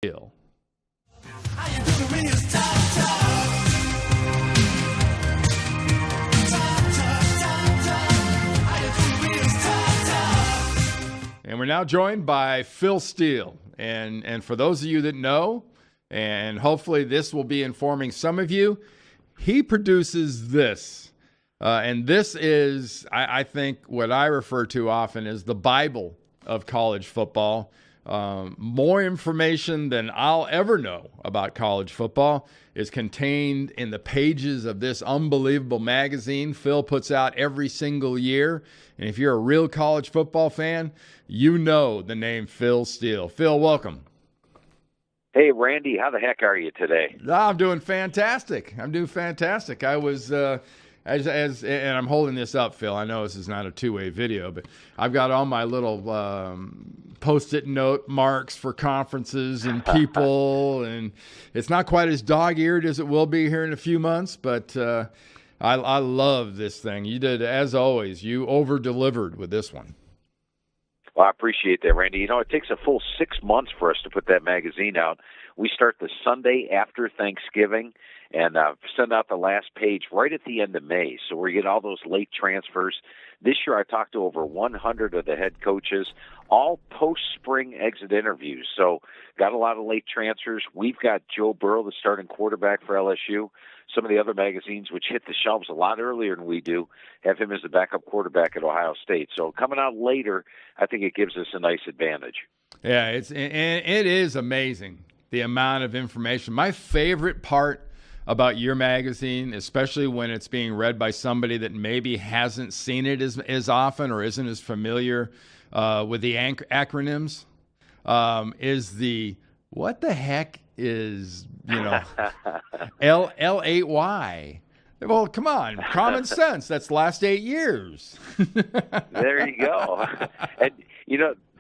Steele. And we're now joined by Phil Steele. And for those of you that know, and hopefully this will be informing some of you, he produces this. And this is, I think, what I refer to often as the Bible of college football. More information than I'll ever know about college football is contained in the pages of this unbelievable magazine Phil puts out every single year. And if you're a real college football fan, you know the name Phil Steele. Phil, welcome. Hey, Randy, how the heck are you today? I'm doing fantastic. I was, and I'm holding this up, Phil. I know this is not a two-way video, but I've got all my little Post-it note marks for conferences and people, and it's not quite as dog-eared as it will be here in a few months, but I love this thing. You did, as always, you over-delivered with this one. Well, I appreciate that, Randy. You know, it takes a full 6 months for us to put that magazine out. We start the Sunday after Thanksgiving and send out the last page right at the end of May. So we get all those late transfers. This year I talked to over 100 of the head coaches, all post-spring exit interviews. So got a lot of late transfers. We've got Joe Burrow, the starting quarterback for LSU. Some of the other magazines, which hit the shelves a lot earlier than we do, have him as the backup quarterback at Ohio State. So coming out later, I think it gives us a nice advantage. Yeah, it is amazing, the amount of information. My favorite part about your magazine, especially when it's being read by somebody that maybe hasn't seen it as often or isn't as familiar with the acronyms, is the what the heck is, L8Y. Well, come on, common sense. That's the last 8 years. There you go. And,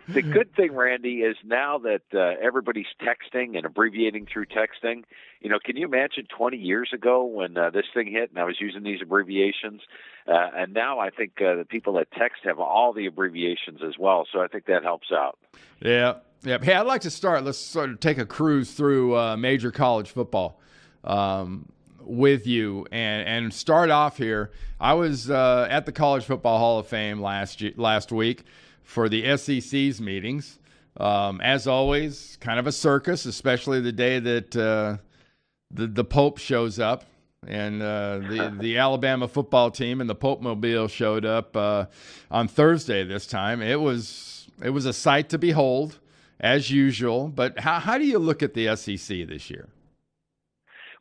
the good thing, Randy, is now that everybody's texting and abbreviating through texting, can you imagine 20 years ago when this thing hit and I was using these abbreviations? And now I think the people that text have all the abbreviations as well, so I think that helps out. Yeah. Hey, I'd like to start. Let's sort of take a cruise through major college football with you and start off here. I was at the College Football Hall of Fame last week for the SEC's meetings. As always, kind of a circus, especially the day that the Pope shows up, and the Alabama football team and the Pope Mobile showed up on Thursday this time. It was a sight to behold, as usual. But how do you look at the SEC this year?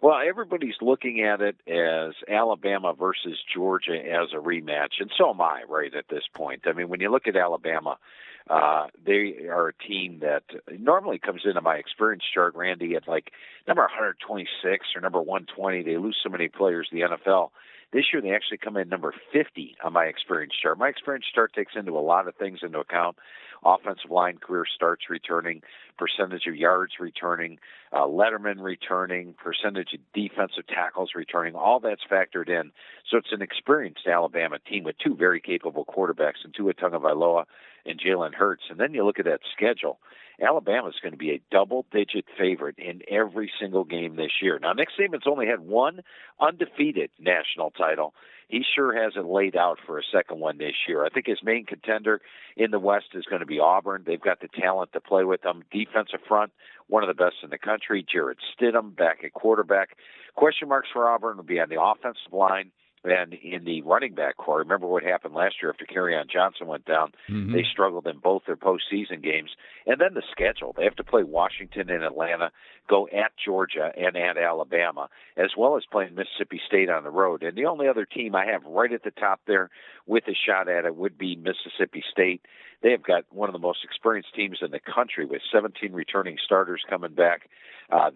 Well, everybody's looking at it as Alabama versus Georgia as a rematch, and so am I, right, at this point. I mean, when you look at Alabama, they are a team that normally comes into my experience chart, Randy, at like number 126 or number 120. They lose so many players in the NFL. This year, they actually come in number 50 on my experience chart. My experience chart takes into a lot of things into account: offensive line career starts returning, percentage of yards returning, letterman returning, percentage of defensive tackles returning. All that's factored in. So it's an experienced Alabama team with two very capable quarterbacks, and Tua Tagovailoa and Jalen Hurts. And then you look at that schedule. Alabama's going to be a double-digit favorite in every single game this year. Now, Nick Saban's only had one undefeated national title. He sure has it laid out for a second one this year. I think his main contender in the West is going to be Auburn. They've got the talent to play with them. Defensive front, one of the best in the country. Jarrett Stidham back at quarterback. Question marks for Auburn will be on the offensive line and in the running back core. Remember what happened last year after Kerryon Johnson went down. Mm-hmm. They struggled in both their postseason games. And then the schedule. They have to play Washington and Atlanta, go at Georgia and at Alabama, as well as playing Mississippi State on the road. And the only other team I have right at the top there with a shot at it would be Mississippi State. They have got one of the most experienced teams in the country with 17 returning starters coming back.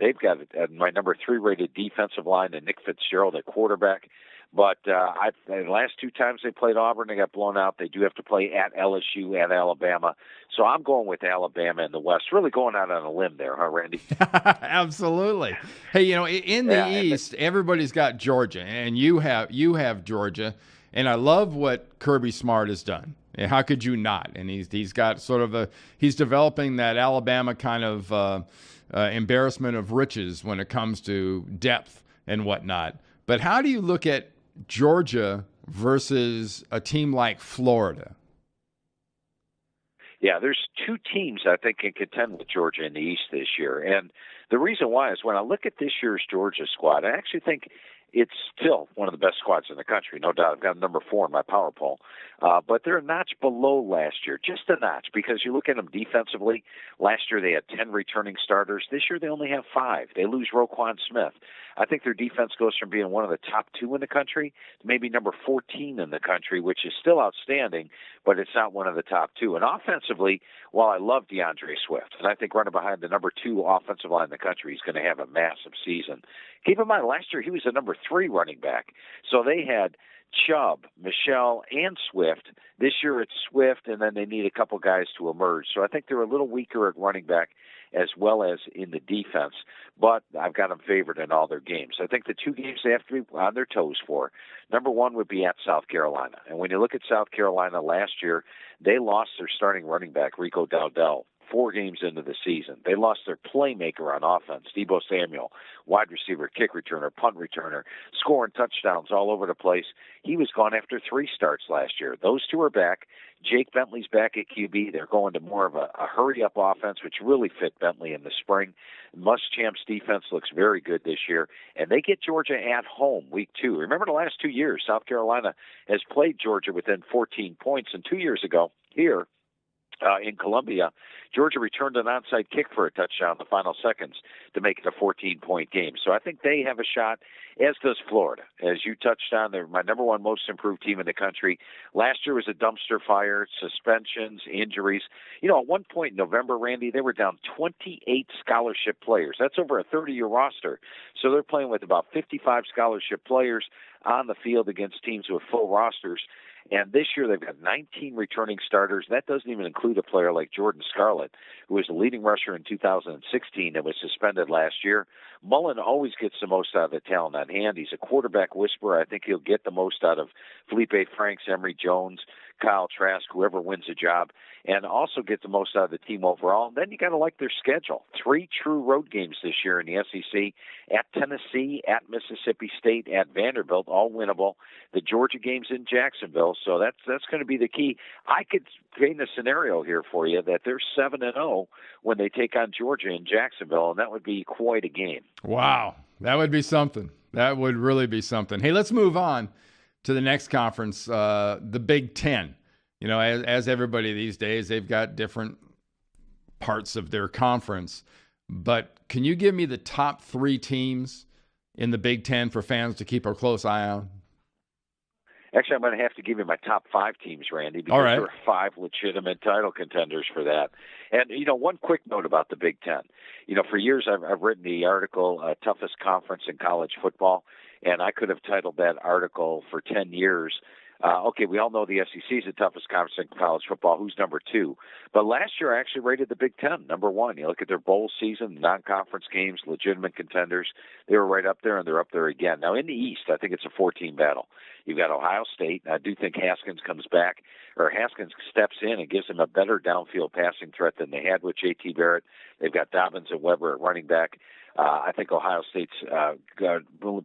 They've got my number 3 rated defensive line and Nick Fitzgerald at quarterback. But the last 2 times they played Auburn, they got blown out. They do have to play at LSU, at Alabama. So I'm going with Alabama in the West. Really going out on a limb there, huh, Randy? Absolutely. Hey, in the East, everybody's got Georgia, and you have Georgia. And I love what Kirby Smart has done. And how could you not? And he's got sort of he's developing that Alabama kind of embarrassment of riches when it comes to depth and whatnot. But how do you look at Georgia versus a team like Florida? Yeah, there's two teams I think can contend with Georgia in the East this year. And the reason why is when I look at this year's Georgia squad, I actually think it's still one of the best squads in the country, no doubt. I've got number 4 in my power poll. But they're a notch below last year, just a notch, because you look at them defensively. Last year they had 10 returning starters. This year they only have 5. They lose Roquan Smith. I think their defense goes from being one of the top 2 in the country to maybe number 14 in the country, which is still outstanding, but it's not one of the top 2. And offensively, while I love DeAndre Swift, and I think running behind the number 2 offensive line in the country, he's going to have a massive season. Keep in mind, last year he was the number 3 running back. So they had Chubb, Michelle, and Swift. This year it's Swift, and then they need a couple guys to emerge. So I think they're a little weaker at running back as well as in the defense. But I've got them favored in all their games. I think the 2 games they have to be on their toes for, number 1 would be at South Carolina. And when you look at South Carolina last year, they lost their starting running back, Rico Dowdell, 4 games into the season. They lost their playmaker on offense, Deebo Samuel, wide receiver, kick returner, punt returner, scoring touchdowns all over the place. He was gone after 3 starts last year. Those 2 are back. Jake Bentley's back at QB. They're going to more of a hurry-up offense, which really fit Bentley in the spring. Muschamp's defense looks very good this year, and they get Georgia at home week 2. Remember the last 2 years, South Carolina has played Georgia within 14 points, and 2 years ago here, in Columbia, Georgia returned an onside kick for a touchdown in the final seconds to make it a 14-point game. So I think they have a shot, as does Florida. As you touched on, they're my number 1 most improved team in the country. Last year was a dumpster fire, suspensions, injuries. You know, at one point in November, Randy, they were down 28 scholarship players. That's over a 30-year roster. So they're playing with about 55 scholarship players on the field against teams with full rosters. And this year they've got 19 returning starters. That doesn't even include a player like Jordan Scarlett, who was the leading rusher in 2016 and was suspended last year. Mullen always gets the most out of the talent on hand. He's a quarterback whisperer. I think he'll get the most out of Felipe Franks, Emory Jones, Kyle Trask, whoever wins the job, and also get the most out of the team overall. And then you got to like their schedule. 3 true road games this year in the SEC, at Tennessee, at Mississippi State, at Vanderbilt, all winnable. The Georgia games in Jacksonville, so that's going to be the key. I could paint a scenario here for you that they're 7-0 when they take on Georgia in Jacksonville, and that would be quite a game. Wow, that would be something. That would really be something. Hey, let's move on to the next conference, the Big Ten. You know, as everybody these days, they've got different parts of their conference. But can you give me the top 3 teams in the Big Ten for fans to keep a close eye on? Actually, I'm going to have to give you my top 5 teams, Randy, because there are 5 legitimate title contenders for that. And, you know, one quick note about the Big Ten. You know, for years I've written the article, Toughest Conference in College Football, and I could have titled that article for 10 years. Okay, we all know the SEC is the toughest conference in college football. Who's number 2? But last year I actually rated the Big Ten number 1. You look at their bowl season, non-conference games, legitimate contenders. They were right up there, and they're up there again. Now, in the East, I think it's a 14 battle. You've got Ohio State. I do think Haskins comes back, or Haskins steps in and gives them a better downfield passing threat than they had with J.T. Barrett. They've got Dobbins and Weber at running back. I think Ohio State's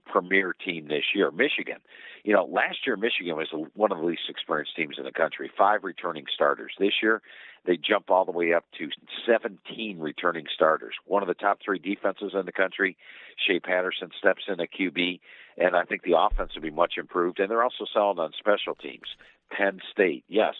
premier team this year. Michigan. You know, last year Michigan was one of the least experienced teams in the country. 5 returning starters. This year, they jump all the way up to 17 returning starters. One of the top 3 defenses in the country. Shea Patterson steps in at QB, and I think the offense will be much improved. And they're also solid on special teams. Penn State, yes.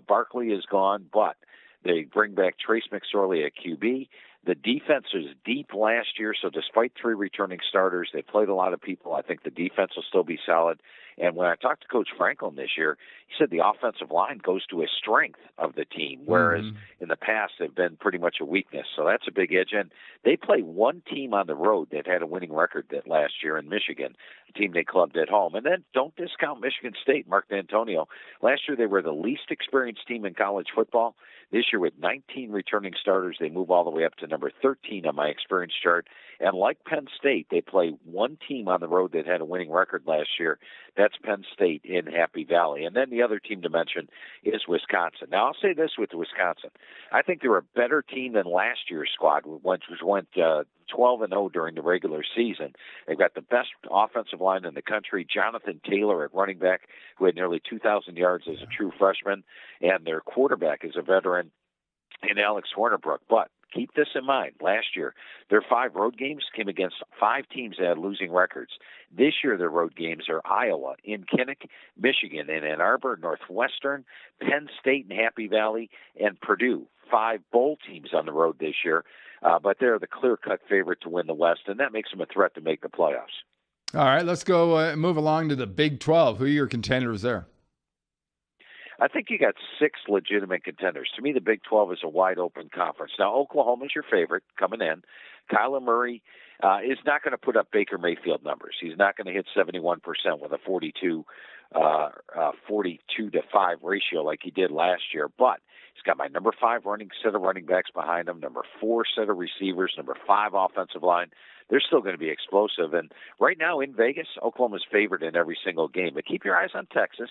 Barkley is gone, but they bring back Trace McSorley at QB. The defense was deep last year, so despite 3 returning starters, they played a lot of people. I think the defense will still be solid. And when I talked to Coach Franklin this year, he said the offensive line goes to a strength of the team, whereas in the past they've been pretty much a weakness. So that's a big edge. And they play one team on the road that had a winning record that last year in Michigan, a team they clubbed at home. And then don't discount Michigan State, Mark D'Antonio. Last year they were the least experienced team in college football. This year with 19 returning starters, they move all the way up to number 13 on my experience chart. And like Penn State, they play one team on the road that had a winning record last year. That's Penn State in Happy Valley. And then the other team to mention is Wisconsin. Now, I'll say this with Wisconsin. I think they're a better team than last year's squad, which went 12-0 during the regular season. They've got the best offensive line in the country, Jonathan Taylor at running back, who had nearly 2,000 yards as a true freshman, and their quarterback is a veteran in Alex Hornibrook. But keep this in mind. Last year, their 5 road games came against 5 teams that had losing records. This year, their road games are Iowa, in Kinnick, Michigan, in Ann Arbor, Northwestern, Penn State in Happy Valley, and Purdue. 5 bowl teams on the road this year, but they're the clear-cut favorite to win the West, and that makes them a threat to make the playoffs. All right, let's go move along to the Big 12. Who are your contenders there? I think you got 6 legitimate contenders. To me, the Big 12 is a wide-open conference. Now, Oklahoma's your favorite coming in. Kyler Murray is not going to put up Baker Mayfield numbers. He's not going to hit 71% with a 42 to 5 ratio like he did last year. But he's got my number 5 set of running backs behind him, number 4 set of receivers, number 5 offensive line. They're still going to be explosive. And right now in Vegas, Oklahoma's favored in every single game. But keep your eyes on Texas.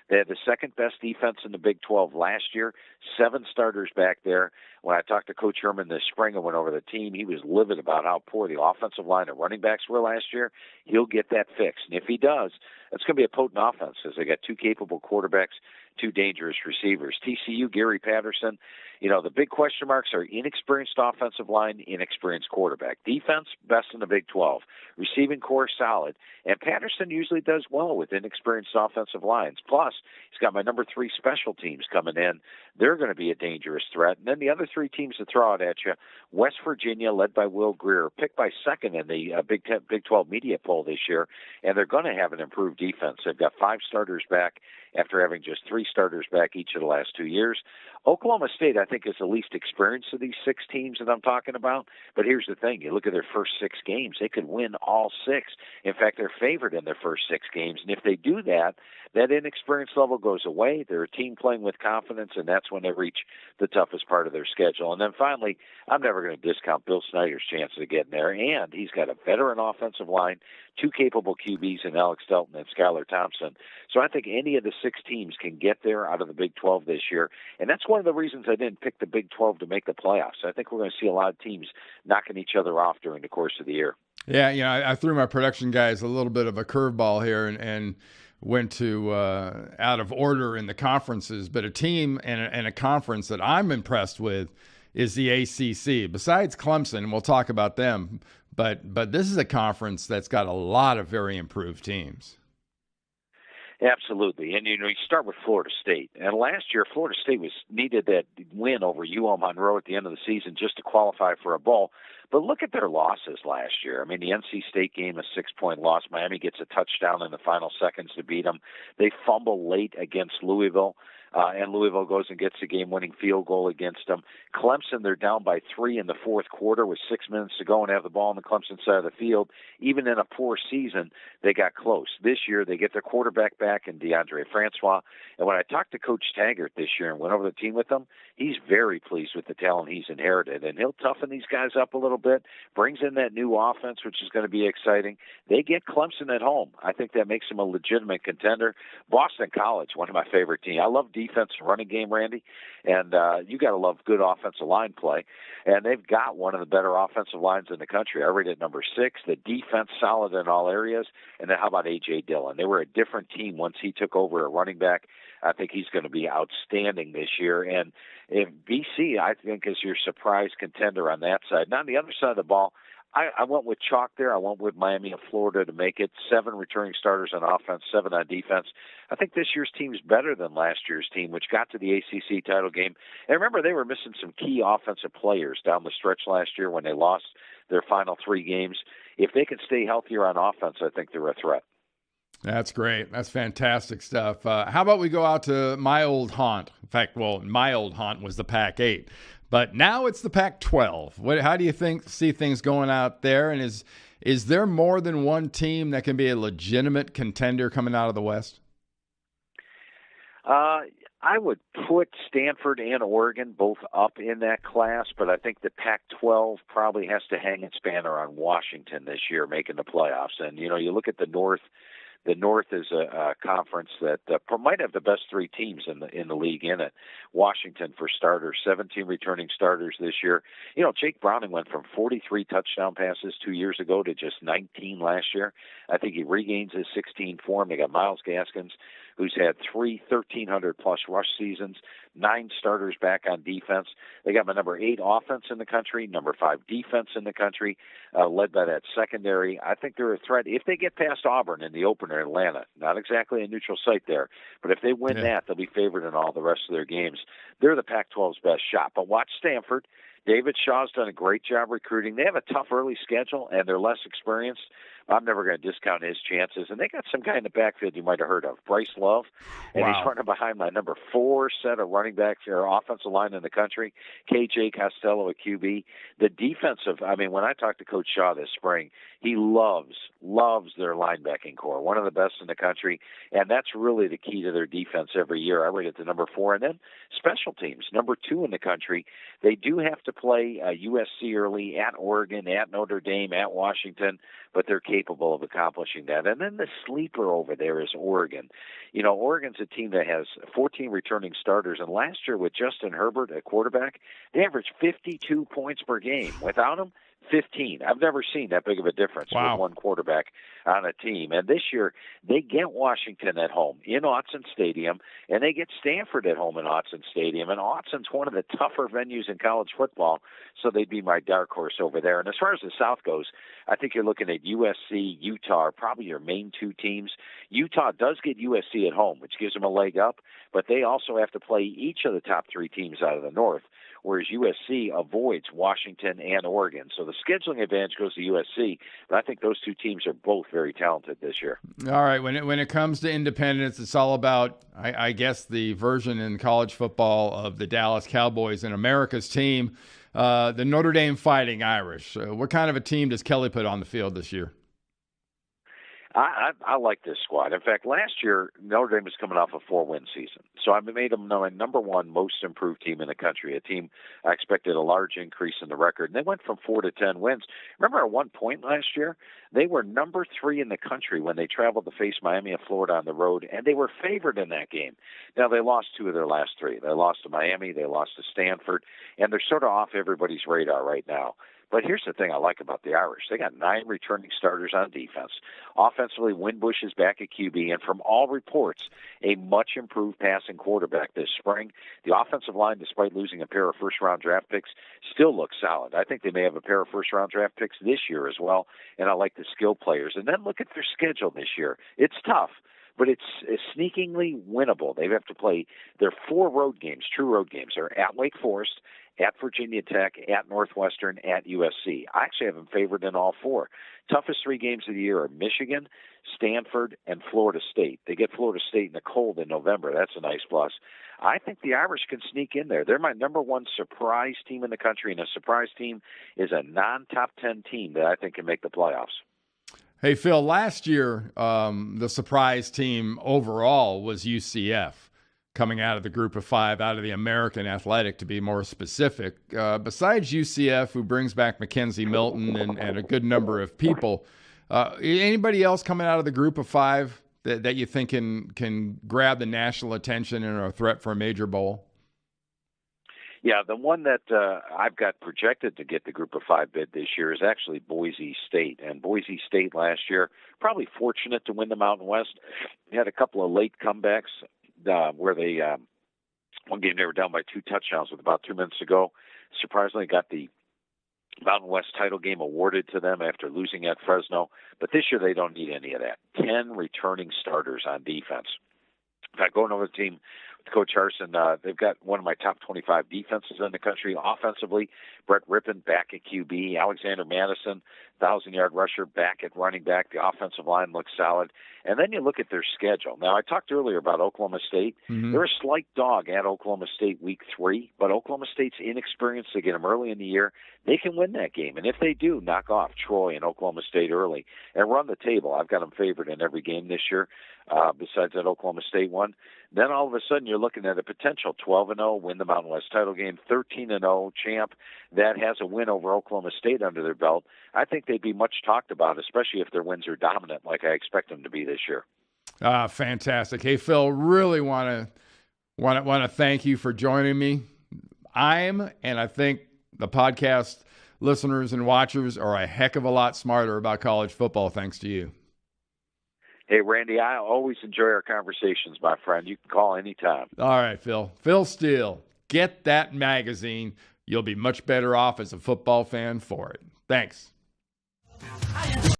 They had the second best defense in the Big 12 last year, 7 starters back there. When I talked to Coach Herman this spring and went over the team, he was livid about how poor the offensive line and running backs were last year. He'll get that fixed. And if he does, it's going to be a potent offense because they got 2 capable quarterbacks, 2 dangerous receivers. TCU, Gary Patterson, the big question marks are inexperienced offensive line, inexperienced quarterback. Defense, best in the Big 12. Receiving core, solid. And Patterson usually does well with inexperienced offensive lines. Plus, he's got my number 3 special teams coming in. They're going to be a dangerous threat. And then the other 3 teams to throw out at you, West Virginia, led by Will Grier, picked by second in the Big 12 media poll this year, and they're going to have an improved defense. They've got 5 starters back after having just 3 starters back each of the last 2 years. Oklahoma State, I think, is the least experienced of these 6 teams that I'm talking about. But here's the thing. You look at their first 6 games, they could win all 6. In fact, they're favored in their first 6 games. And if they do that, that inexperience level goes away. They're a team playing with confidence, and that's when they reach the toughest part of their schedule. And then finally, I'm never going to discount Bill Snyder's chances of getting there. And he's got a veteran offensive line, 2 capable QBs in Alex Delton and Skylar Thompson. So I think any of the 6 teams can get there out of the Big 12 this year. And that's one of the reasons I didn't pick the Big 12 to make the playoffs. I think we're going to see a lot of teams knocking each other off during the course of the year. Yeah, I threw my production guys a little bit of a curveball here and went to out of order in the conferences. But a team and a conference that I'm impressed with is the ACC. Besides Clemson, we'll talk about them. But this is a conference that's got a lot of very improved teams. Absolutely. And, you start with Florida State. And last year, Florida State needed that win over UL Monroe at the end of the season just to qualify for a bowl. But look at their losses last year. I mean, the NC State game, a 6-point loss. Miami gets a touchdown in the final seconds to beat them. They fumble late against Louisville. And Louisville goes and gets a game-winning field goal against them. Clemson, they're down by 3 in the fourth quarter with 6 minutes to go and have the ball on the Clemson side of the field. Even in a poor season, they got close. This year, they get their quarterback back in DeAndre Francois. And when I talked to Coach Taggart this year and went over the team with him, he's very pleased with the talent he's inherited. And he'll toughen these guys up a little bit, brings in that new offense, which is going to be exciting. They get Clemson at home. I think that makes them a legitimate contender. Boston College, one of my favorite teams. I love defense and running game, Randy, and you got to love good offensive line play. And they've got one of the better offensive lines in the country. I rate it number 6. The defense solid in all areas. And then how about A.J. Dillon? They were a different team once he took over at running back. I think he's going to be outstanding this year. And if BC, I think, is your surprise contender on that side. And on the other side of the ball, I went with chalk there. I went with Miami of Florida to make it. 7 returning starters on offense, 7 on defense. I think this year's team's better than last year's team, which got to the ACC title game. And remember, they were missing some key offensive players down the stretch last year when they lost their final 3 games. If they can stay healthier on offense, I think they're a threat. That's great. That's fantastic stuff. How about we go out to my old haunt? In fact, my old haunt was the Pac-8. But now it's the Pac-12. How do you see things going out there? And is there more than one team that can be a legitimate contender coming out of the West? I would put Stanford and Oregon both up in that class, but I think the Pac-12 probably has to hang its banner on Washington this year, making the playoffs. And, you know, you look at the North. The North is a conference that might have the best three teams in the league in it. Washington, for starters, 17 returning starters this year. You know, Jake Browning went from 43 touchdown passes 2 years ago to just 19 last year. I think he regains his 16 form. They got Myles Gaskins, who's had 3 1,300-plus rush seasons, 9 starters back on defense. They got my number 8 offense in the country, number 5 defense in the country, led by that secondary. I think they're a threat. If they get past Auburn in the opener in Atlanta, not exactly a neutral site there, but if they win that, they'll be favored in all the rest of their games. They're the Pac-12's best shot. But watch Stanford. David Shaw's done a great job recruiting. They have a tough early schedule, and they're less experienced. I'm never going to discount his chances. And they got some guy in the backfield you might have heard of, Bryce Love, and he's running behind my number 4 set of running backs or offensive line in the country, KJ Costello at QB. The defensive, I mean, when I talked to Coach Shaw this spring, he loves their linebacking core, one of the best in the country, and that's really the key to their defense every year. I rate it to number 4. And then special teams, number 2 in the country. They do have to play USC early, at Oregon, at Notre Dame, at Washington, but they're capable of accomplishing that. And then the sleeper over there is Oregon. You know, Oregon's a team that has 14 returning starters, and last year with Justin Herbert at quarterback, they averaged 52 points per game. Without him, 15. I've never seen that big of a difference with one quarterback on a team. And this year, they get Washington at home in Autzen Stadium, and they get Stanford at home in Autzen Stadium. And Autzen's one of the tougher venues in college football, so they'd be my dark horse over there. And as far as the South goes, I think you're looking at USC, Utah are probably your main 2 teams. Utah does get USC at home, which gives them a leg up, but they also have to play each of the top 3 teams out of the North, whereas USC avoids Washington and Oregon. So the scheduling advantage goes to USC, but I think those 2 teams are both very talented this year. All right, when it comes to independence, it's all about, I guess, the version in college football of the Dallas Cowboys and America's team, the Notre Dame Fighting Irish. What kind of a team does Kelly put on the field this year? I like this squad. In fact, last year, Notre Dame was coming off a 4-win season. So I made them my number 1 most improved team in the country, a team I expected a large increase in the record. And they went from 4 to 10 wins. Remember at one point last year, they were number 3 in the country when they traveled to face Miami and Florida on the road, and they were favored in that game. Now, they lost 2 of their last 3. They lost to Miami, they lost to Stanford, and they're sort of off everybody's radar right now. But here's the thing I like about the Irish. They got 9 returning starters on defense. Offensively, Winbush is back at QB, and from all reports, a much improved passing quarterback this spring. The offensive line, despite losing a pair of first-round draft picks, still looks solid. I think they may have a pair of first-round draft picks this year as well, and I like the skill players. And then look at their schedule this year. It's tough, but it's sneakingly winnable. They have to play their 4 road games, true road games. They're at Wake Forest, at Virginia Tech, at Northwestern, at USC. I actually have them favored in all 4. Toughest 3 games of the year are Michigan, Stanford, and Florida State. They get Florida State in the cold in November. That's a nice plus. I think the Irish can sneak in there. They're my number 1 surprise team in the country, and a surprise team is a non-top 10 team that I think can make the playoffs. Hey, Phil, last year, the surprise team overall was UCF, coming out of the group of 5, out of the American Athletic, to be more specific. Besides UCF, who brings back Mackenzie Milton and a good number of people, anybody else coming out of the group of 5 that you think can grab the national attention and are a threat for a major bowl? Yeah, the one that I've got projected to get the group of 5 bid this year is actually Boise State. And Boise State last year, probably fortunate to win the Mountain West, had a couple of late comebacks where they, one game they were down by 2 touchdowns with about 2 minutes to go. Surprisingly got the Mountain West title game awarded to them after losing at Fresno. But this year they don't need any of that. 10 returning starters on defense. In fact, going over the team with Coach Harsin, they've got one of my top 25 defenses in the country. Offensively, Brett Rippon back at QB, Alexander Madison, 1,000-yard rusher back at running back. The offensive line looks solid. And then you look at their schedule. Now, I talked earlier about Oklahoma State. Mm-hmm. They're a slight dog at Oklahoma State week 3, but Oklahoma State's inexperienced. They get them early in the year. They can win that game. And if they do, knock off Troy and Oklahoma State early and run the table. I've got them favored in every game this year, besides that Oklahoma State one. Then all of a sudden you're looking at a potential 12-0, win the Mountain West title game, 13-0 champ that has a win over Oklahoma State under their belt, I think they'd be much talked about, especially if their wins are dominant like I expect them to be this year. Fantastic. Hey, Phil, really want to thank you for joining me. And I think the podcast listeners and watchers are a heck of a lot smarter about college football thanks to you. Hey, Randy, I always enjoy our conversations, my friend. You can call anytime. All right, Phil. Phil Steele, get that magazine. You'll be much better off as a football fan for it. Thanks.